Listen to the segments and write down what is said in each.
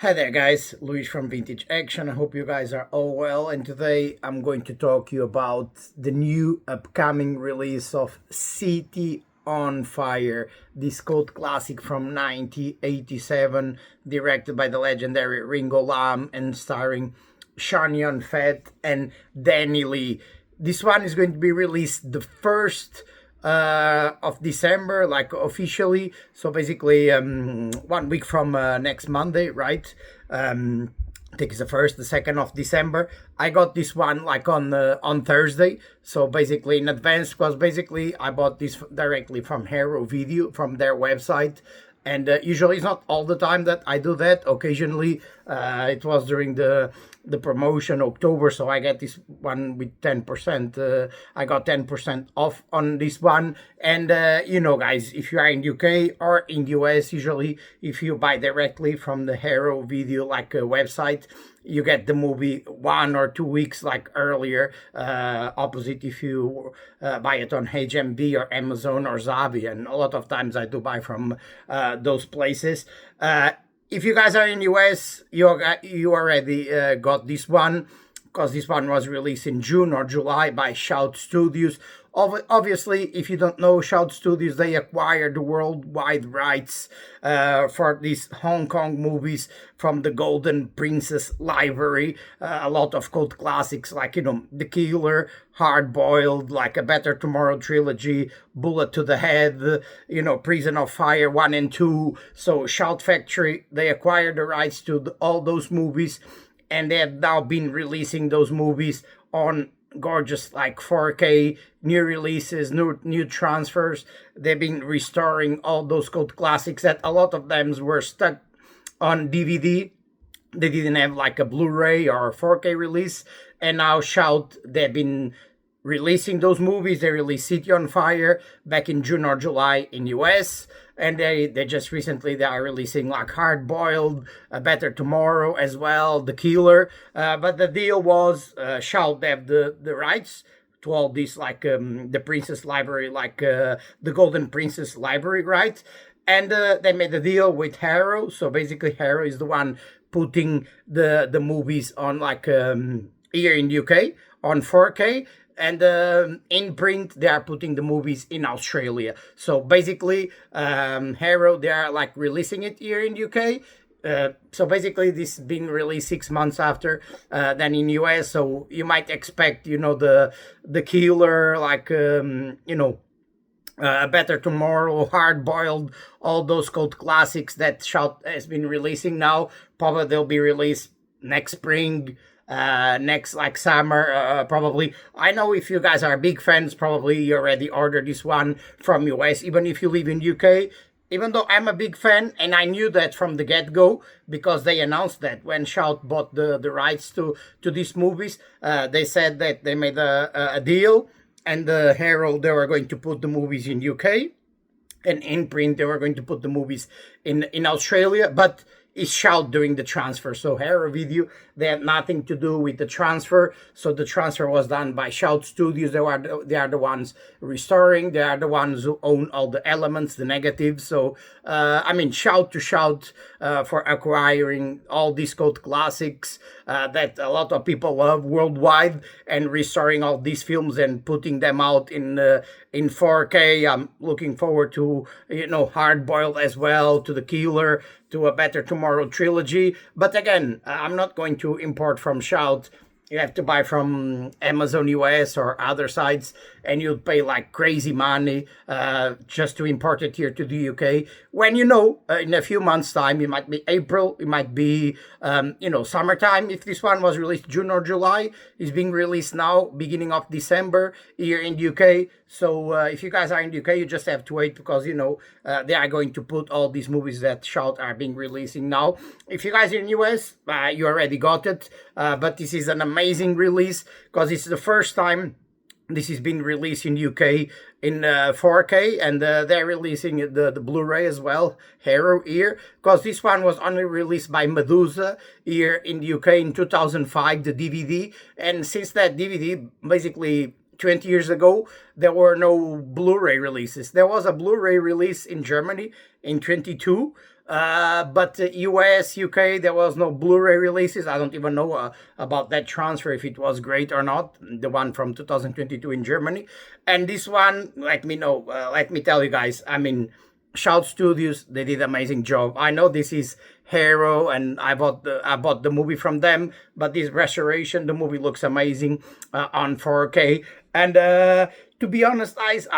Hi there guys, Luis from Vintage Action. I hope you guys are all well, and today I'm going to talk to you about the new upcoming release of City on Fire, this cult classic from 1987, directed by the legendary Ringo and starring Sean Yun Fat and Danny Lee. This one is going to be released the first of December, like officially. So basically, 1 week from next Monday, right? I think it's the first, the 2nd of December. I got this one like on Thursday, so basically in advance, because basically I bought this directly from Hero Video from their website. And usually it's not all the time that I do that. Occasionally, it was during the promotion October, so I get this one with 10%. I got 10% off on this one. And guys, if you are in UK or in the US, usually if you buy directly from the Hero Video like website, you get the movie 1 or 2 weeks like earlier, opposite if you buy it on HMV or Amazon or Zavi, and a lot of times I do buy from those places. If you guys are in US, you already got this one, because this one was released in June or July by Shout Studios. Obviously, if you don't know, Shout Studios, they acquired the worldwide rights for these Hong Kong movies from the Golden Princess Library. A lot of cult classics like, The Killer, Hard Boiled, like A Better Tomorrow trilogy, Bullet to the Head, Prison of Fire 1 and 2. So Shout Factory, they acquired the rights to all those movies, and they have now been releasing those movies on gorgeous like 4K, new releases, new transfers. They've been restoring all those cult classics that a lot of them were stuck on DVD. They didn't have like a Blu-ray or 4K release, and now Shout, they've been releasing those movies. They released City on Fire back in June or July in US, and they just recently they are releasing like Hard Boiled, A Better Tomorrow as well, The Killer. But the deal was Shout have the rights to all these like the Princess Library, like the Golden Princess Library, right? And they made a deal with Harrow. So basically, Harrow is the one putting the movies on like here in UK on 4K, and in print they are putting the movies in Australia. So basically, Harrow, they are like releasing it here in UK. So basically, this has been released 6 months after than in US. So you might expect, the Killer, like A Better Tomorrow, Hard Boiled, all those cult classics that Shout has been releasing now. Probably they'll be released next spring, next like summer, probably. I know if you guys are big fans, probably you already ordered this one from US, even if you live in UK. Even though I'm a big fan, and I knew that from the get-go, because they announced that when Shout bought the rights to these movies, they said that they made a deal, and the Herald, they were going to put the movies in UK, and in print they were going to put the movies in Australia, but is Shout doing the transfer. So Hero Video, they had nothing to do with the transfer. So the transfer was done by Shout Studios. They are the ones restoring. They are the ones who own all the elements, the negatives. So shout to Shout for acquiring all these cult classics that a lot of people love worldwide, and restoring all these films and putting them out in 4K. I'm looking forward to Hard Boiled as well, to The Killer, to A Better Tomorrow trilogy. But again, I'm not going to import from Shout. You have to buy from Amazon US or other sites, and you'd pay like crazy money just to import it here to the UK. When in a few months' time, it might be April, it might be summertime. If this one was released June or July, it's being released now, beginning of December here in the UK. So if you guys are in the UK, you just have to wait, because they are going to put all these movies that Shout are being releasing now. If you guys are in US, you already got it. But this is an amazing release, because it's the first time this has been released in UK in 4K, and they're releasing the Blu-ray as well, Hero here, because this one was only released by Medusa here in the UK in 2005, the DVD, and since that DVD, basically 20 years ago, there were no Blu-ray releases. There was a Blu-ray release in Germany in 22, But US, UK, there was no Blu-ray releases. I don't even know about that transfer, if it was great or not. The one from 2022 in Germany, and this one, let me know. Let me tell you guys. I mean, Shout Studios, they did amazing job. I know this is Hero, and I bought the movie from them, but this restoration, the movie looks amazing on 4K. And to be honest, guys,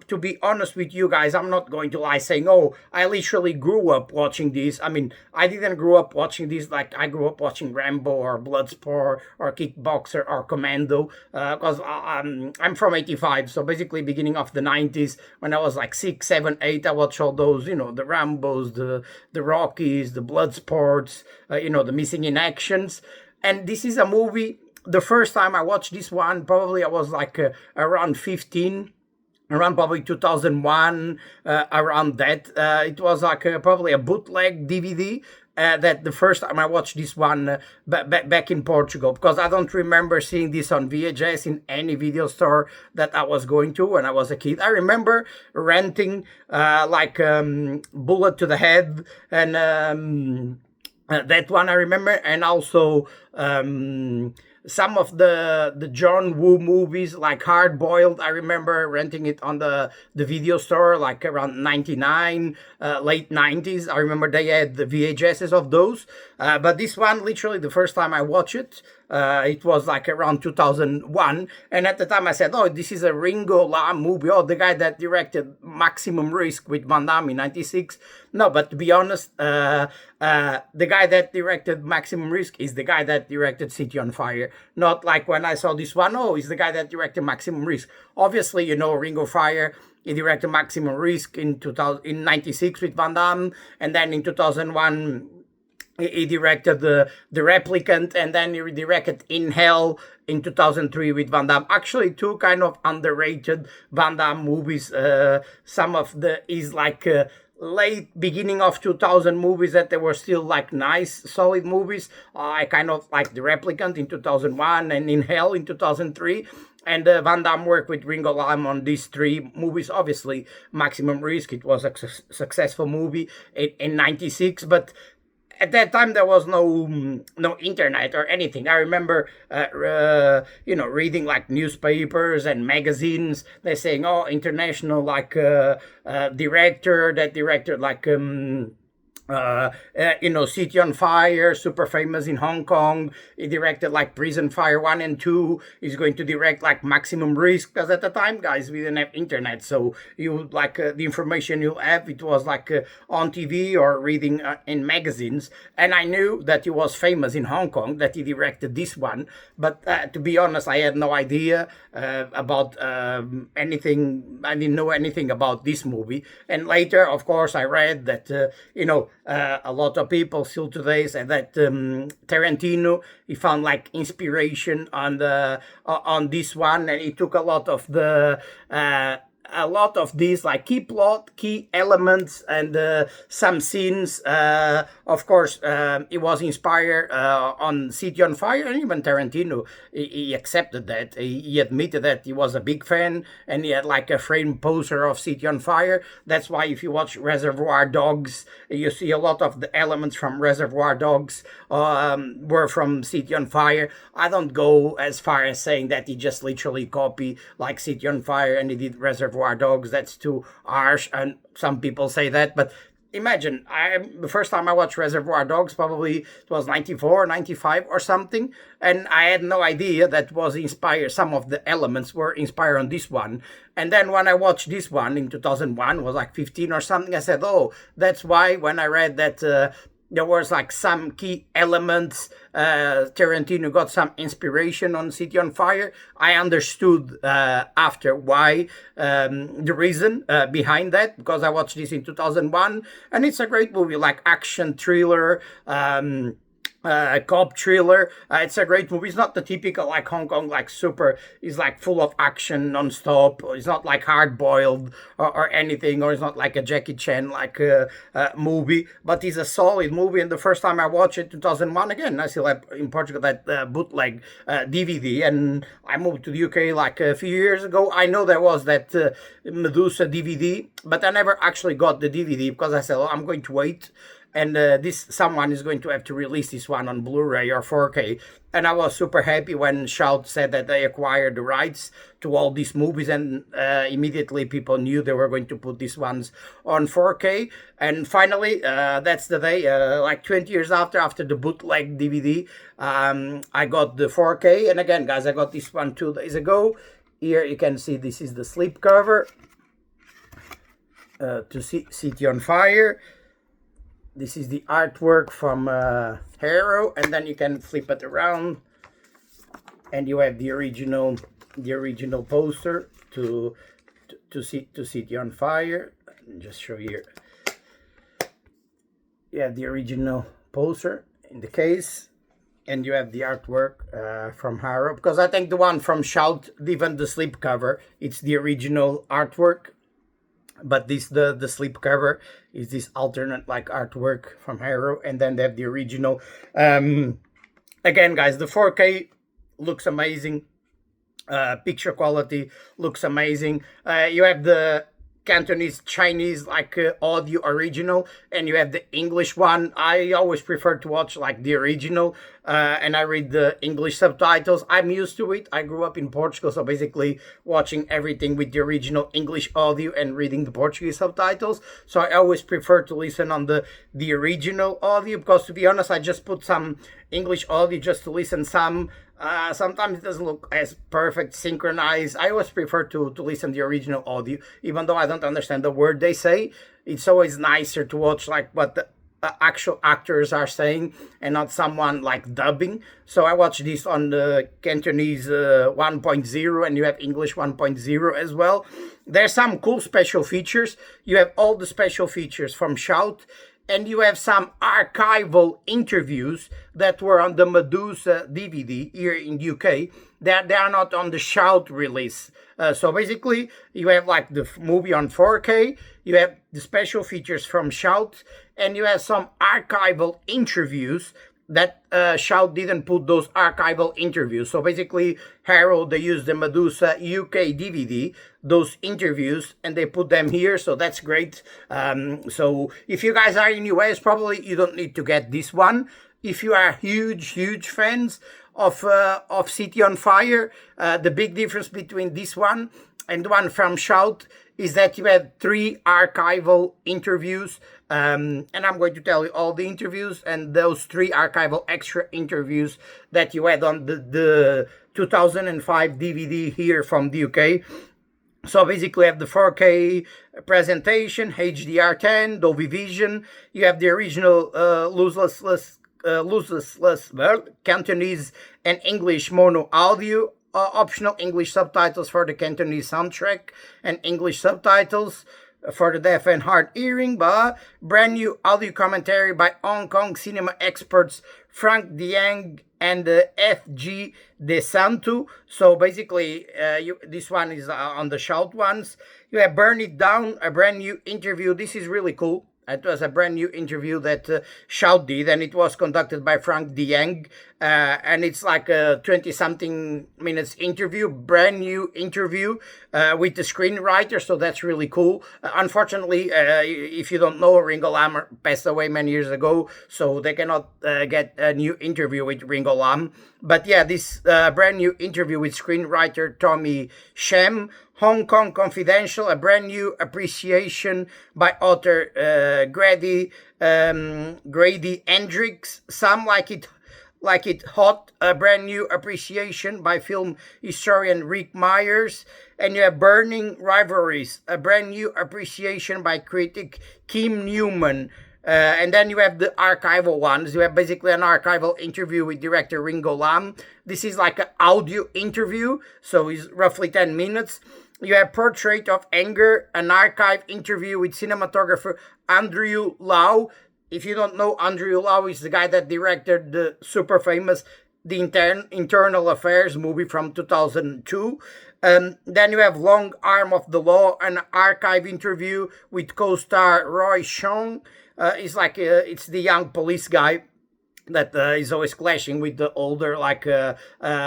to be honest with you guys, I'm not going to lie saying, oh, I literally grew up watching this. I mean, I didn't grow up watching this like I grew up watching Rambo or Bloodsport or Kickboxer or Commando, because I'm from '85, so basically beginning of the '90s, when I was like 6, 7, 8, I watched all those, the Rambos, the Rockies, the Bloodsports, the Missing in Actions, and this is a movie. The first time I watched this one, probably I was like around 15, around probably 2001, around that. It was like probably a bootleg DVD. That the first time I watched this one back in Portugal, because I don't remember seeing this on VHS in any video store that I was going to when I was a kid. I remember renting Bullet to the Head and that one I remember, and also some of the John Woo movies like Hard Boiled. I remember renting it on the video store like around 99, late 90s. I remember they had the VHSs of those. But this one, literally the first time I watched it was like around 2001. And at the time I said, oh, this is a Ringo Lam movie. Oh, the guy that directed Maximum Risk with Van Damme in 96. No, but to be honest, the guy that directed Maximum Risk is the guy that directed City on Fire. Not like when I saw this one, oh, he's the guy that directed Maximum Risk. Obviously, Ringo Fire. He directed Maximum Risk in 96 with Van Damme, and then in 2001 he directed the Replicant, and then he directed In Hell in 2003 with Van Damme. Actually, two kind of underrated Van Damme movies. Some of is like late beginning of 2000 movies that they were still like nice solid movies. I kind of like the Replicant in 2001 and In Hell in 2003. And Van Damme worked with Ringo Lam on these three movies. Obviously, Maximum Risk, it was a successful movie in 96, but at that time there was no internet or anything. I remember reading like newspapers and magazines. They're saying, oh, international like director that directed like City on Fire, super famous in Hong Kong. He directed like Prison Fire 1 and 2. He's going to direct like Maximum Risk, because at the time, guys, we didn't have internet. So you like the information you have, it was like on TV or reading in magazines. And I knew that he was famous in Hong Kong, that he directed this one. But to be honest, I had no idea about anything. I didn't know anything about this movie. And later, of course, I read that, a lot of people still today say that Tarantino, he found like inspiration on this one, and he took a lot of these like key elements and some scenes. Of course, it was inspired on City on Fire, and even Tarantino, he accepted that. He admitted that he was a big fan, and he had like a framed poster of City on Fire. That's why if you watch Reservoir Dogs, you see a lot of the elements from Reservoir Dogs were from City on Fire. I don't go as far as saying that he just literally copied like City on Fire and he did Reservoir Dogs. That's too harsh, and some people say that, but imagine, the first time I watched Reservoir Dogs, probably it was 94, 95 or something, and I had no idea that was inspired. Some of the elements were inspired on this one. And then when I watched this one in 2001, was like 15 or something, I said, oh, that's why when I read that there was like some key elements, Tarantino got some inspiration on City on Fire. I understood after why, the reason behind that, because I watched this in 2001, and it's a great movie, like action thriller, cop thriller. It's a great movie. It's not the typical like Hong Kong like super. It's like full of action non-stop. It's not like Hard Boiled or anything, or it's not like a Jackie Chan like movie. But it's a solid movie. And the first time I watched it, 2001, again, I still have in Portugal that bootleg DVD, and I moved to the UK like a few years ago. I know there was that Medusa DVD, but I never actually got the DVD because I said, oh, I'm going to wait. and this someone is going to have to release this one on Blu-ray or 4K. And I was super happy when Shout said that they acquired the rights to all these movies, and immediately people knew they were going to put these ones on 4K. And finally, that's the day, like 20 years after the bootleg DVD, I got the 4K. And again, guys, I got this one 2 days ago. Here you can see this is the slipcover to City on Fire. This is the artwork from Harrow, and then you can flip it around, and you have the original poster to City on Fire. Let me just show you here. You have the original poster in the case, and you have the artwork from Harrow, because I think the one from Shout, even the slipcover, it's the original artwork. But this the slipcover is this alternate like artwork from Harrow, and then they have the original. Again, guys, the 4K looks amazing. Picture quality looks amazing. You have the Cantonese, Chinese like audio original, and you have the English one. I always prefer to watch like the original, and I read the English subtitles. I'm used to it. I grew up in Portugal, so basically watching everything with the original English audio and reading the Portuguese subtitles. So I always prefer to listen on the original audio, because to be honest, I just put some English audio just to listen some. Sometimes it doesn't look as perfect, synchronized. I always prefer to listen to the original audio, even though I don't understand the word they say. It's always nicer to watch like what the actual actors are saying, and not someone like dubbing. So I watched this on the Cantonese 1.0, and you have English 1.0 as well. There's some cool special features. You have all the special features from Shout, and you have some archival interviews that were on the Medusa DVD here in UK, that they are not on the Shout release. So basically, you have like the movie on 4K, you have the special features from Shout, and you have some archival interviews that Shout didn't put those archival interviews. So basically, Harrow, they used the Medusa UK DVD, those interviews, and they put them here, so that's great. So if you guys are in US, probably you don't need to get this one. If you are huge fans of City on Fire, the big difference between this one and the one from Shout is that you have 3 archival interviews, and I'm going to tell you all the interviews and those 3 archival extra interviews that you had on the 2005 DVD here from the UK. So basically, you have the 4K presentation, HDR10, Dolby Vision. You have the original lossless Cantonese and English mono audio, optional English subtitles for the Cantonese soundtrack, and English subtitles for the deaf and hard hearing, but brand new audio commentary by Hong Kong cinema experts Frank Diang and FG De Santo. So basically, this one is on the Shout ones. You have Burn It Down, a brand new interview. This is really cool. It was a brand new interview that Shout did, and it was conducted by Frank Diang, and it's like a 20-something minutes interview, brand new interview with the screenwriter, so that's really cool. Unfortunately, if you don't know, Ringo Lam passed away many years ago, so they cannot get a new interview with Ringo Lam. But yeah, this brand new interview with screenwriter Tommy Shem, Hong Kong Confidential, a brand new appreciation by author Grady Hendricks. Some like it hot, a brand new appreciation by film historian Rick Myers. And you have Burning Rivalries, a brand new appreciation by critic Kim Newman. And then you have the archival ones. You have basically an archival interview with director Ringo Lam. This is like an audio interview, so it's roughly 10 minutes. You have Portrait of Anger, an archive interview with cinematographer Andrew Lau. If you don't know, Andrew Lau is the guy that directed the super famous The Internal Affairs movie from 2002. Then you have Long Arm of the Law, an archive interview with co-star Roy Chong. It's the young police guy that is always clashing with the older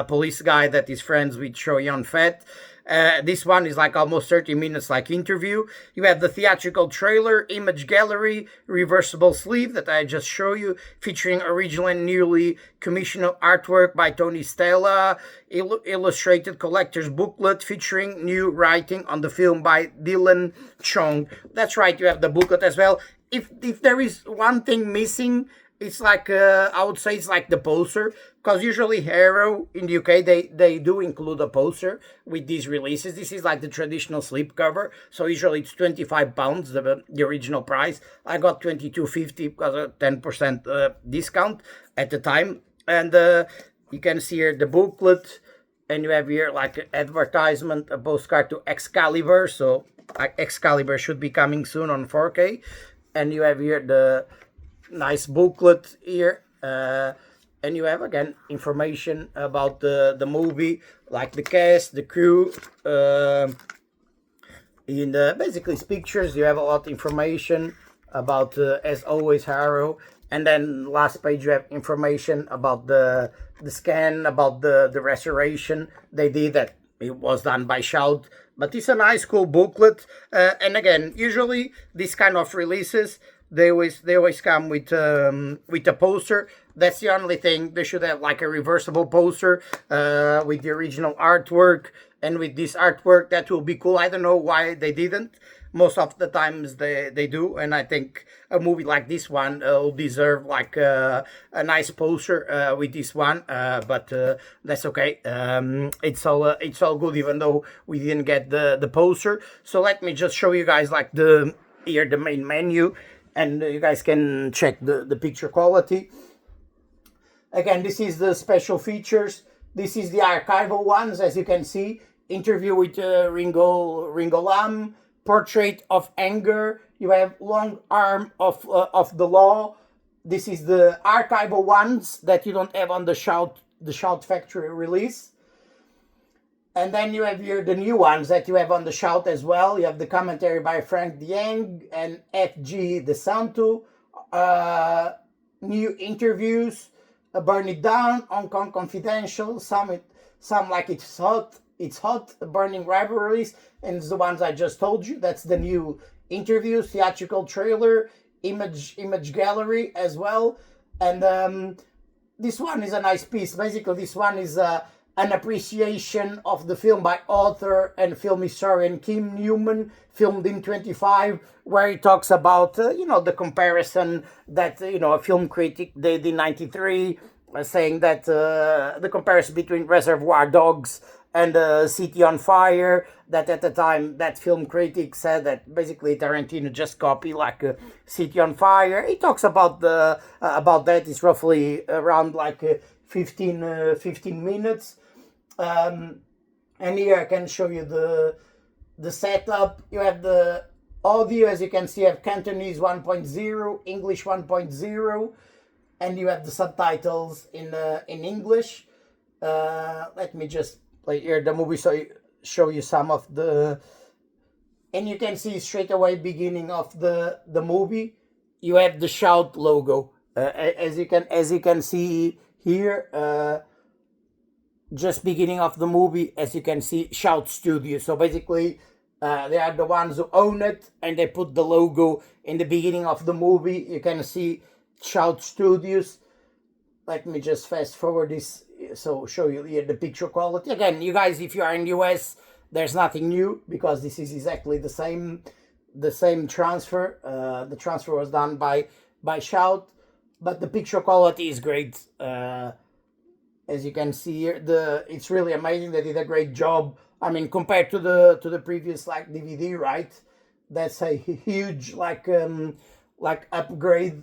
police guy that is friends with Chow Yun Fat. This one is like almost 30 minutes, like interview. You have the theatrical trailer, image gallery, reversible sleeve that I just show you, featuring original and newly commissioned artwork by Tony Stella, illustrated collector's booklet featuring new writing on the film by Dylan Chong. That's right, you have the booklet as well. If there is one thing missing, it's like I would say it's like the poster, because usually Harrow in the UK they do include a poster with these releases. This is like the traditional slipcover, so usually it's £25 the original price. I got 22.50 because of 10% discount at the time, and you can see here the booklet, and you have here like an advertisement, a postcard to Excalibur. So Excalibur should be coming soon on 4K, and you have here the nice booklet here, and you have again information about the movie, like the cast, the crew, in the basically pictures. You have a lot of information about as always Harrow, and then last page you have information about the scan, about the restoration they did, that it was done by Chow. But it's a nice cool booklet, and again usually these kind of releases, they always come with a poster. That's the only thing. They should have like a reversible poster with the original artwork, and with this artwork that will be cool. I don't know why they didn't. Most of the times they do, and I think a movie like this one will deserve like a nice poster with this one. But that's okay. It's all good, even though we didn't get the poster. So let me just show you guys like the main menu, and you guys can check the picture quality. Again, this is the special features. This is the archival ones, as you can see. Interview with Ringo Lam, portrait of anger. You have long arm of the law. This is the archival ones that you don't have on the Shout Factory release. And then you have here the new ones that you have on the Shout as well. You have the commentary by Frank Dieng and FG De Santo. New interviews, Burn It Down, Hong Kong Confidential, some like It's Hot, Burning Rivalries, and it's the ones I just told you. That's the new interviews, theatrical trailer, image gallery as well. And this one is a nice piece. Basically, this one is an appreciation of the film by author and film historian Kim Newman, filmed in 25, where he talks about, the comparison that, a film critic did in 93, saying that the comparison between Reservoir Dogs and City on Fire, that at the time that film critic said that basically Tarantino just copied like City on Fire. He talks about about that. It's roughly around like 15 minutes. And here I can show you the setup. You have the audio, as you can see, you have Cantonese 1.0, English 1.0, and you have the subtitles in English. Let me just play here the movie so show you some of the, and you can see straight away beginning of the movie. You have the Shout logo, as you can see here. Just beginning of the movie, as you can see, Shout Studio. So basically, they are the ones who own it, and they put the logo in the beginning of the movie. You can see Shout Studios. Let me just fast forward this, so show you here the picture quality. Again, you guys, if you are in the US, there's nothing new, because this is exactly the same transfer. The transfer was done by Shout, but the picture quality is great. As you can see here, it's really amazing. They did a great job. I mean, compared to the previous like DVD, right? That's a huge like upgrade.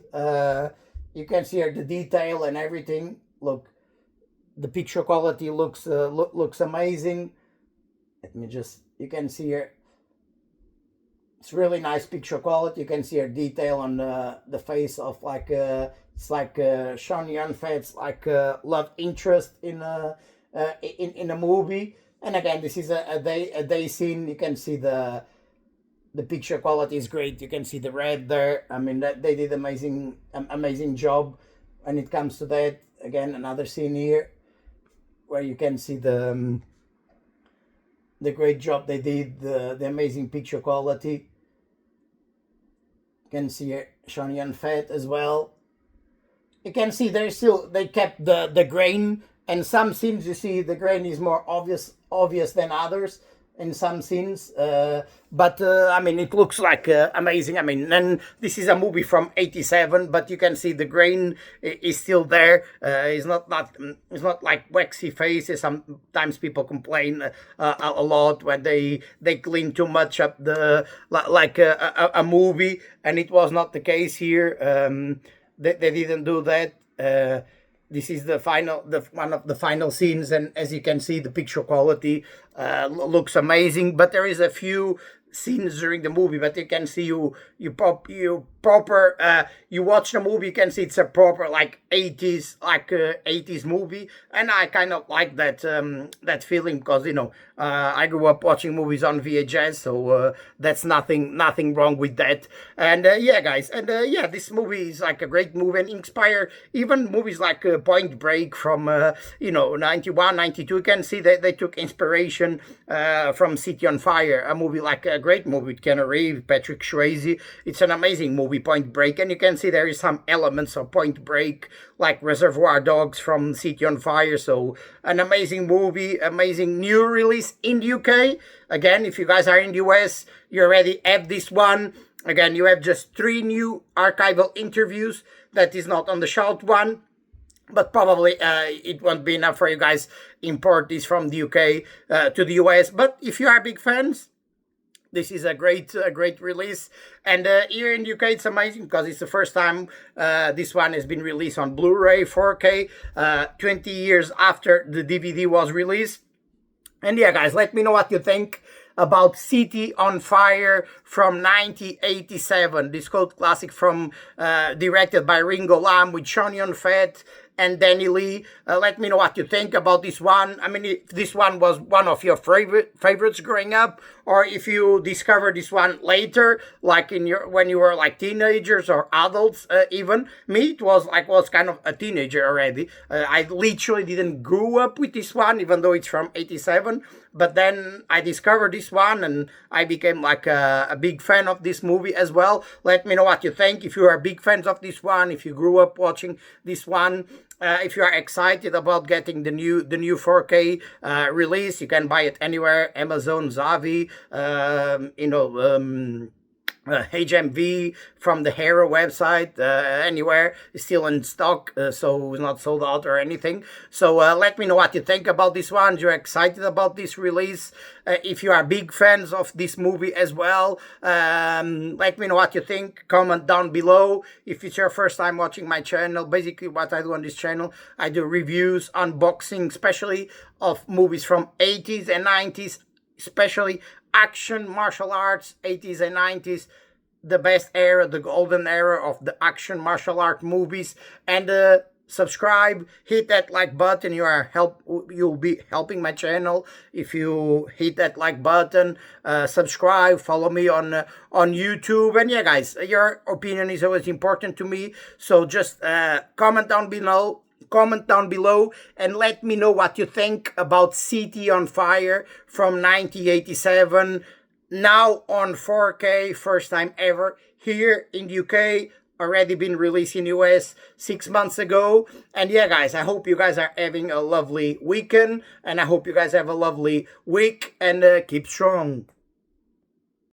You can see here the detail and everything. Look, the picture quality looks amazing. Let me just, you can see here, it's really nice picture quality. You can see here detail on the face of like it's like Sean Yun-Fat's like love interest in a movie. And again, this is a day scene. You can see the picture quality is great. You can see the red there. I mean, they did amazing job when it comes to that. Again, another scene here where you can see the the great job they did, the amazing picture quality. You can see Shawnee and Fat as well. You can see they kept the grain, and some scenes you see the grain is more obvious than others in some scenes. But I mean, it looks like amazing. I mean, and this is a movie from '87, but you can see the grain is still there. It's not like waxy faces. Sometimes people complain a lot when they clean too much up the like a movie, and it was not the case here. They didn't do that. This is one of the final scenes, and as you can see, the picture quality looks amazing. But there is a few scenes during the movie, but you can see you watch the movie, you can see it's a proper like 80s movie, and I kind of like that feeling, because I grew up watching movies on VHS, so that's nothing wrong with that. And yeah, guys, and yeah, this movie is like a great movie and inspire even movies like Point Break from 91, 92. You can see that they took inspiration from City on Fire, a movie like a great movie with Keanu Reeves, Patrick Swayze. It's an amazing movie, Point Break, and you can see there is some elements of Point Break, like Reservoir Dogs from City on Fire. So an amazing movie, amazing new release in the UK. Again, if you guys are in the US, you already have this one. Again, you have just 3 new archival interviews. That is not on the short one, but probably it won't be enough for you guys import this from the UK to the US. But if you are big fans, this is a great release. And here in the UK, it's amazing because it's the first time this one has been released on Blu-ray 4K, 20 years after the DVD was released. And yeah, guys, let me know what you think about City on Fire from 1987. This cult classic from directed by Ringo with Shawnee on Fat and Danny Lee. Let me know what you think about this one. I mean, if this one was one of your favorites growing up, or if you discovered this one later, like when you were like teenagers or adults. Even me, it was kind of a teenager already. I literally didn't grow up with this one, even though it's from '87. But then I discovered this one, and I became like a big fan of this movie as well. Let me know what you think. If you are big fans of this one, if you grew up watching this one. If you are excited about getting the new 4K release, you can buy it anywhere: Amazon, Zavi, HMV, from the Hero website, anywhere. It's still in stock, so it's not sold out or anything. So let me know what you think about this one. You're excited about this release. If you are big fans of this movie as well, let me know what you think. Comment down below. If it's your first time watching my channel, basically what I do on this channel, I do reviews, unboxing, especially of movies from 80s and 90s, especially action, martial arts, 80s and 90s, the best era, the golden era of the action martial art movies. And subscribe, hit that like button. You'll be helping my channel if you hit that like button. Subscribe, follow me on YouTube. And yeah, guys, your opinion is always important to me. So just comment down below. And let me know what you think about City on Fire from 1987, now on 4K, first time ever here in the UK, already been released in US 6 months ago. And yeah, guys, I hope you guys are having a lovely weekend, and I hope you guys have a lovely week, and keep strong.